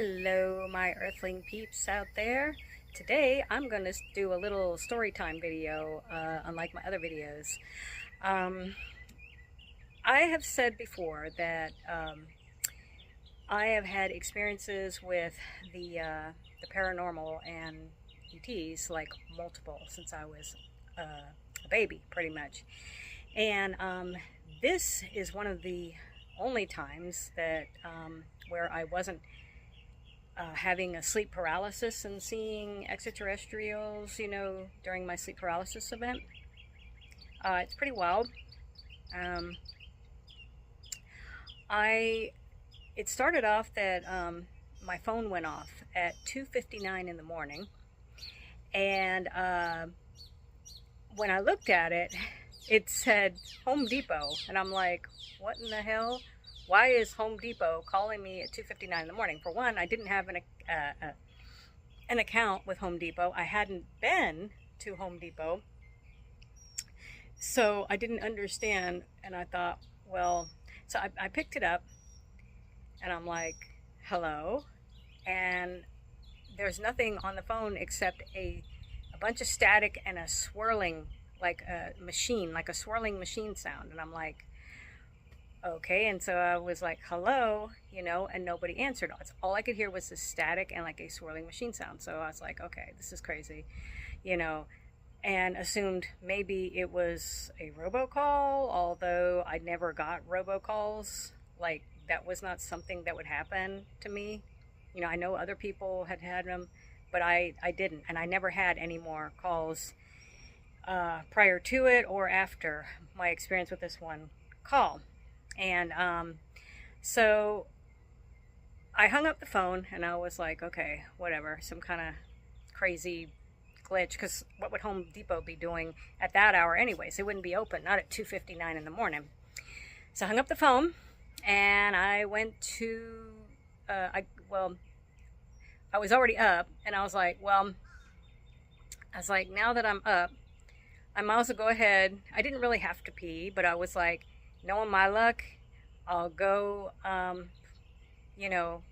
Hello, my earthling peeps out there. Today I'm going to do a little story time video, unlike my other videos. Um, I have said before that I have had experiences with the paranormal and ETs, like multiple, since I was a baby, pretty much. And this is one of the only times that where I wasn't having a sleep paralysis and seeing extraterrestrials, during my sleep paralysis event. It's pretty wild. Um, it started off that my phone went off at 2:59 in the morning, and when I looked at it, it said Home Depot, and I'm like, what in the hell? Why is Home Depot calling me at 2:59 in the morning? For one, I didn't have an account with Home Depot. I hadn't been to Home Depot, so I didn't understand. And I thought, well, so I picked it up, and I'm like, hello, and there's nothing on the phone except a bunch of static and a swirling, like a machine, like a swirling machine sound. And I'm like, okay. And so I was like, hello, and nobody answered. All I could hear was the static and like a swirling machine sound. So I was like, okay, this is crazy, and assumed maybe it was a robocall, although I never got robocalls. Like, that was not something that would happen to me. I know other people had had them, but I didn't. And I never had any more calls prior to it or after my experience with this one call. And so I hung up the phone, and I was like, okay, whatever, some kind of crazy glitch, because what would Home Depot be doing at that hour anyways? It wouldn't be open, not at 2:59 in the morning. So I hung up the phone, and I went to, I was already up, and I was like, now that I'm up, I might as well go ahead. I didn't really have to pee, but I was like, knowing my luck, I'll go,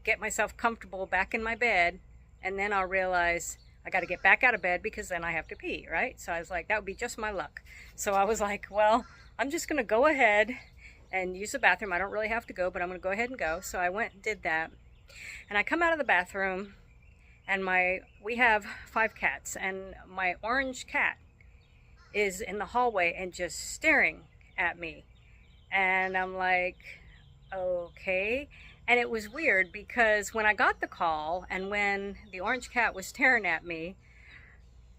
get myself comfortable back in my bed, and then I'll realize I got to get back out of bed because then I have to pee, right? So I was like, that would be just my luck. So I was like, well, I'm just going to go ahead and use the bathroom. I don't really have to go, but I'm going to go ahead and go. So I went and did that. And I come out of the bathroom, and we have 5 cats, and my orange cat is in the hallway and just staring at me. And I'm like, okay. And it was weird because when I got the call and when the orange cat was staring at me,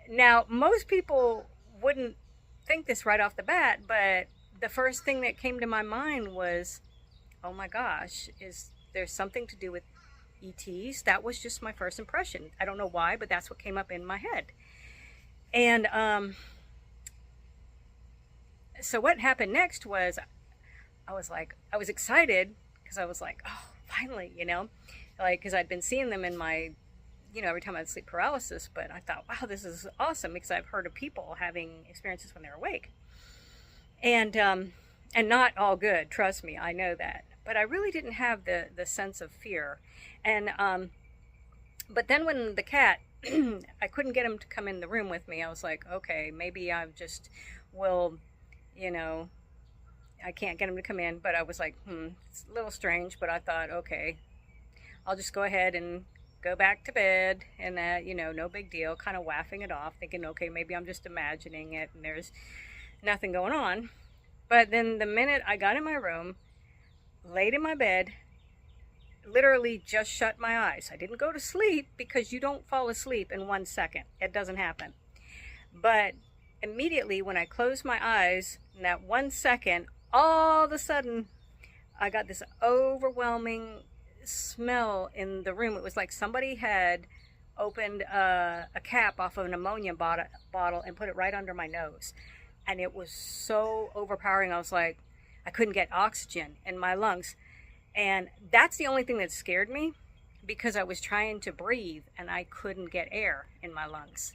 now most people wouldn't think this right off the bat, but the first thing that came to my mind was, oh my gosh, is there something to do with ETs? That was just my first impression. I don't know why, but that's what came up in my head. And so what happened next was, I was excited because I was like, oh, finally, because I'd been seeing them in my, every time I had sleep paralysis. But I thought, wow, this is awesome, because I've heard of people having experiences when they're awake, and not all good. Trust me, I know that. But I really didn't have the sense of fear. And but then when the cat, I couldn't get him to come in the room with me. I was like, okay, maybe I just will, I can't get him to come in. But I was like, it's a little strange. But I thought, okay, I'll just go ahead and go back to bed, and that, no big deal, kind of laughing it off, thinking, okay, maybe I'm just imagining it and there's nothing going on. But then the minute I got in my room, laid in my bed, literally just shut my eyes. I didn't go to sleep, because you don't fall asleep in 1 second. It doesn't happen. But immediately when I closed my eyes, in that 1 second, all of a sudden, I got this overwhelming smell in the room. It was like somebody had opened a cap off of an ammonia bottle and put it right under my nose. And it was so overpowering. I was like, I couldn't get oxygen in my lungs. And that's the only thing that scared me, because I was trying to breathe and I couldn't get air in my lungs,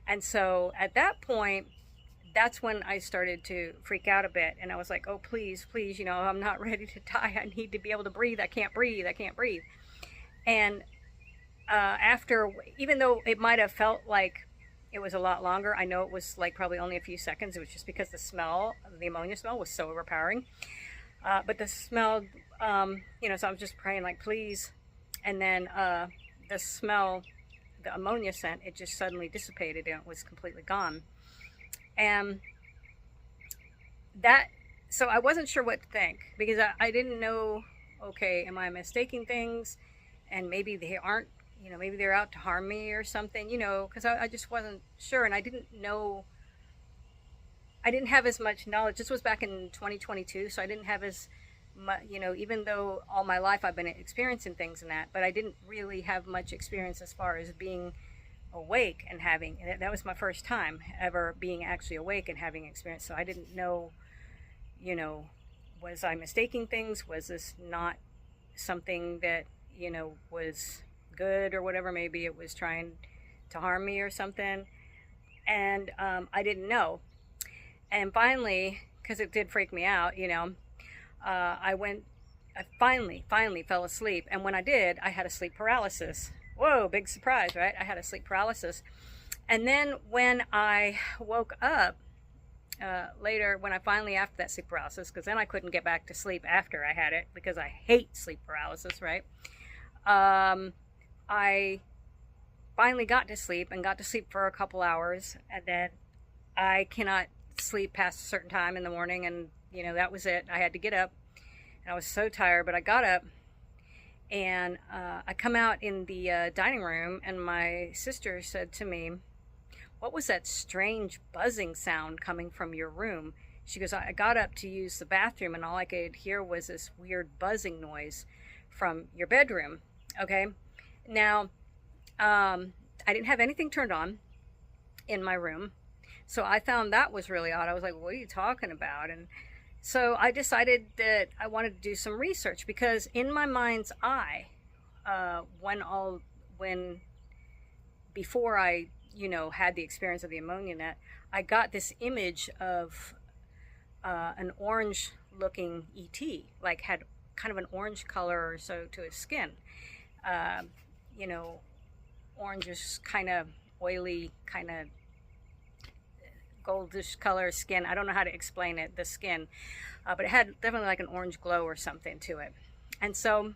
And so at that point, that's when I started to freak out a bit. And I was like, oh, please, I'm not ready to die. I need to be able to breathe. I can't breathe. And after, even though it might have felt like it was a lot longer, I know it was like probably only a few seconds. It was just because the smell, the ammonia smell, was so overpowering. But the smell, so I was just praying, like, please. And then the smell, the ammonia scent, it just suddenly dissipated and it was completely gone. And that, so I wasn't sure what to think because I didn't know, okay, am I mistaking things? And maybe they aren't, maybe they're out to harm me or something, because I just wasn't sure. And I didn't know, I didn't have as much knowledge. This was back in 2022, so I didn't have as much, even though all my life I've been experiencing things and that, but I didn't really have much experience as far as being awake and having, and that was my first time ever being actually awake and having experience. So I didn't know, was I mistaking things? Was this not something that, was good or whatever? Maybe it was trying to harm me or something. And I didn't know. And finally, because it did freak me out, I finally fell asleep. And when I did, I had a sleep paralysis. Whoa, big surprise, right? I had a sleep paralysis. And then when I woke up later, when I finally, after that sleep paralysis, because then I couldn't get back to sleep after I had it because I hate sleep paralysis, right? I finally got to sleep and got to sleep for a couple hours. And then I cannot sleep past a certain time in the morning, and that was it. I had to get up, and I was so tired, but I got up, and I come out in the dining room, and my sister said to me, what was that strange buzzing sound coming from your room? She goes, I got up to use the bathroom, and all I could hear was this weird buzzing noise from your bedroom. Okay, now I didn't have anything turned on in my room, so I found that was really odd. I was like, what are you talking about? And so I decided that I wanted to do some research, because in my mind's eye, before I, had the experience of the ammonia net, I got this image of an orange looking ET, like had kind of an orange color or so to his skin. Orangish, kind of oily, kind of goldish color skin. I don't know how to explain it, the skin, but it had definitely like an orange glow or something to it. And so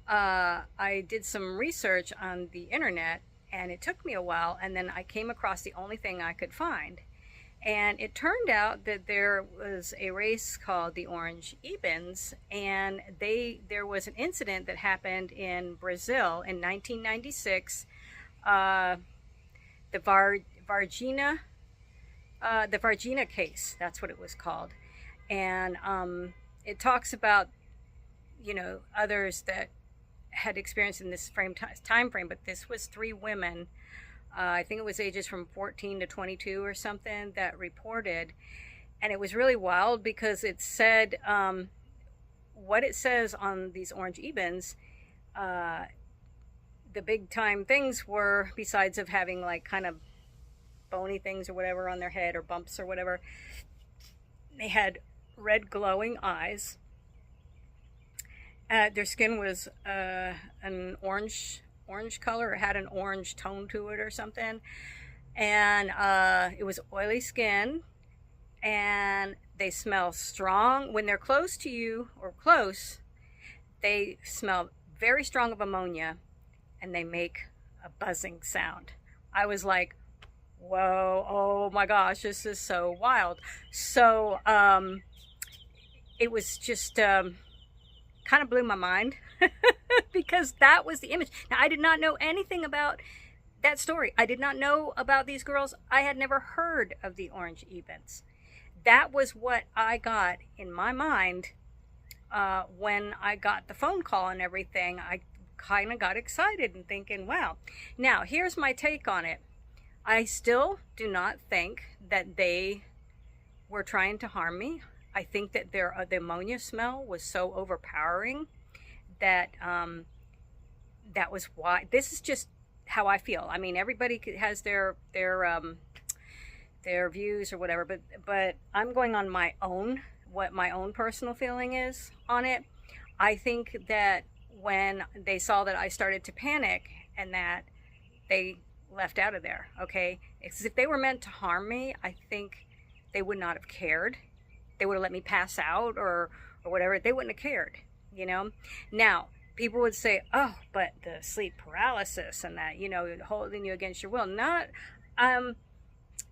I did some research on the internet, and it took me a while, and then I came across the only thing I could find. And it turned out that there was a race called the Orange Ebens, and there was an incident that happened in Brazil in 1996. The Varginha case, that's what it was called. And it talks about, others that had experienced in this time frame, but this was 3 women. I think it was ages from 14 to 22 or something that reported. And it was really wild because it said, what it says on these Orange Ebens, the big time things were, besides of having like kind of bony things or whatever on their head or bumps or whatever, they had red glowing eyes. Their skin was an orange color. It had an orange tone to it or something. And it was oily skin. And they smell strong. When they're close to you or close, they smell very strong of ammonia. And they make a buzzing sound. I was like, whoa, oh my gosh, this is so wild. So it was just kind of blew my mind because that was the image. Now, I did not know anything about that story. I did not know about these girls. I had never heard of the Orange Ebens. That was what I got in my mind when I got the phone call and everything. I kind of got excited and thinking, wow. Now, here's my take on it. I still do not think that they were trying to harm me. I think that the ammonia smell was so overpowering that that was why. This is just how I feel. I mean, everybody has their views or whatever, but I'm going on what my own personal feeling is on it. I think that when they saw that I started to panic and that they left out of there, okay? Because if they were meant to harm me, I think they would not have cared. They would have let me pass out or whatever. They wouldn't have cared, you know? Now, people would say, oh, but the sleep paralysis and that, you know, holding you against your will. Not,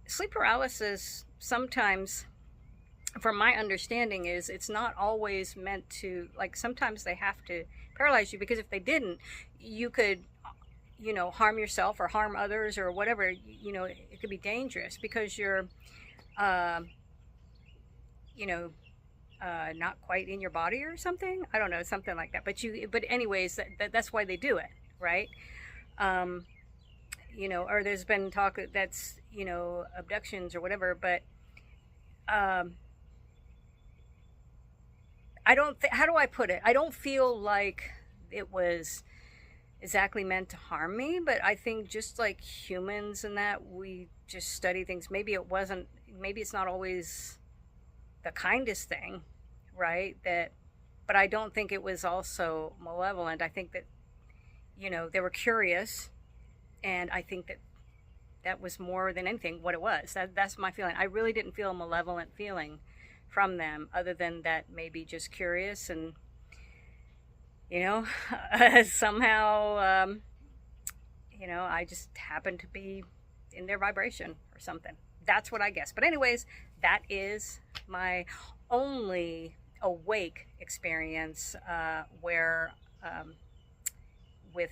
sleep paralysis sometimes, from my understanding, is it's not always meant to, like, sometimes they have to paralyze you, because if they didn't, you could, you know, harm yourself or harm others or whatever. You know, it could be dangerous because you're, you know, not quite in your body or something. I don't know, something like that. But anyways, that's why they do it, right? You know, or there's been talk that's, you know, abductions or whatever, but how do I put it? I don't feel like it was exactly meant to harm me, but I think just like humans and that, we just study things. Maybe it's not always the kindest thing, right? But I don't think it was also malevolent. I think that, you know, they were curious, and I think that was more than anything what it was. That's my feeling. I really didn't feel a malevolent feeling from them, other than that maybe just curious, and, you know, somehow, you know, I just happened to be in their vibration or something. That's what I guess. But anyways, that is my only awake experience where with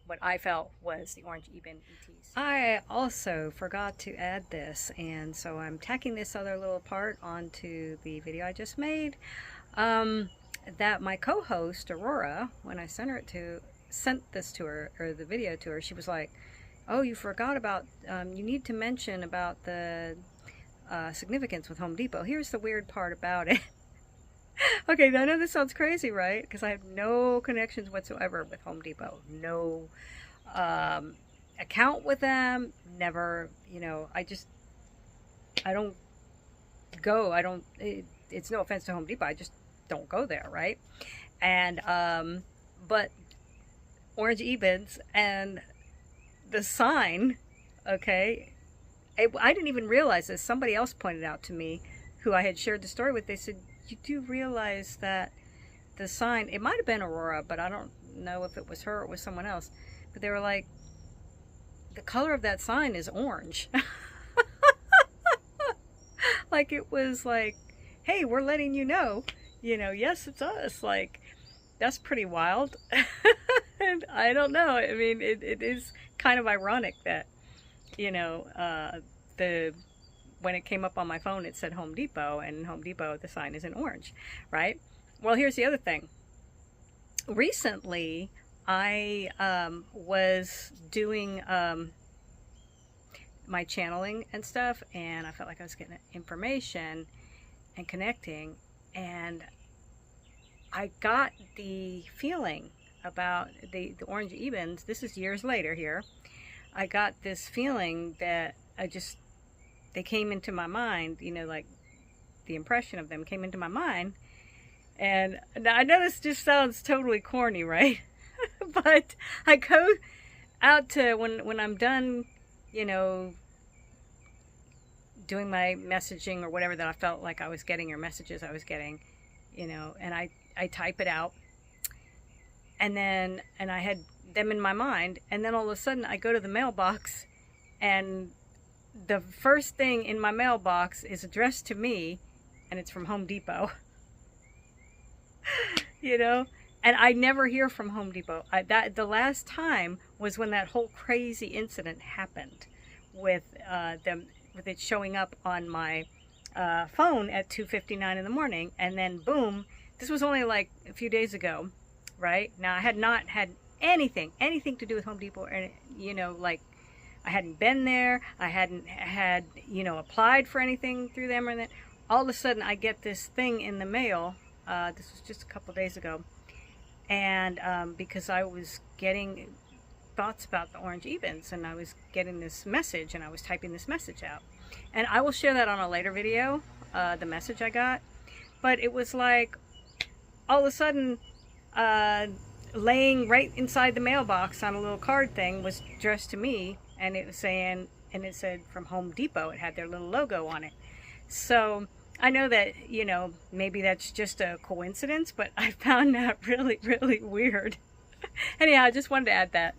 what I felt was the orange eben ETs. I also forgot to add this, and so I'm tacking this other little part onto the video I just made. That my co-host Aurora, when I sent this to her, or the video to her, she was like, "Oh, you forgot about, you need to mention about the significance with Home Depot." Here's the weird part about it. Okay, I know this sounds crazy, right? Because I have no connections whatsoever with Home Depot. No account with them. Never, you know, I don't go. It's no offense to Home Depot. I just don't go there, right? And, but orange ebens and the sign, okay, I didn't even realize this. Somebody else pointed out to me, who I had shared the story with. They said, you do realize that the sign, it might have been Aurora, but I don't know if it was her or it was someone else, but they were like, the color of that sign is orange. Like, it was like, hey, we're letting you know, yes, it's us. Like, that's pretty wild. And I don't know, I mean, it is kind of ironic that, when it came up on my phone, it said Home Depot, and Home Depot, the sign is in orange, right? Well, here's the other thing. Recently, I was doing my channeling and stuff, and I felt like I was getting information and connecting, and I got the feeling about the orange ebens. This is years later here. I got this feeling that they came into my mind, like the impression of them came into my mind. And I know this just sounds totally corny, right? But I go out to, when I'm done, doing my messaging or whatever that I felt like I was getting, or messages I was getting, and I type it out. And I had them in my mind. And then all of a sudden I go to the mailbox, and the first thing in my mailbox is addressed to me, and it's from Home Depot. And I never hear from Home Depot. The last time was when that whole crazy incident happened with with it showing up on my phone at 2:59 in the morning, and then boom, this was only like a few days ago, right? Now I had not had anything to do with Home Depot, and like, I hadn't been there. I hadn't had, applied for anything through them or that. All of a sudden, I get this thing in the mail. This was just a couple days ago. And because I was getting thoughts about the orange ebens, and I was getting this message, and I was typing this message out. And I will share that on a later video, the message I got. But it was like, all of a sudden, laying right inside the mailbox on a little card thing was addressed to me, and it was saying, and it said from Home Depot. It had their little logo on it. So I know that, you know, maybe that's just a coincidence, but I found that really, really weird. Anyhow, I just wanted to add that.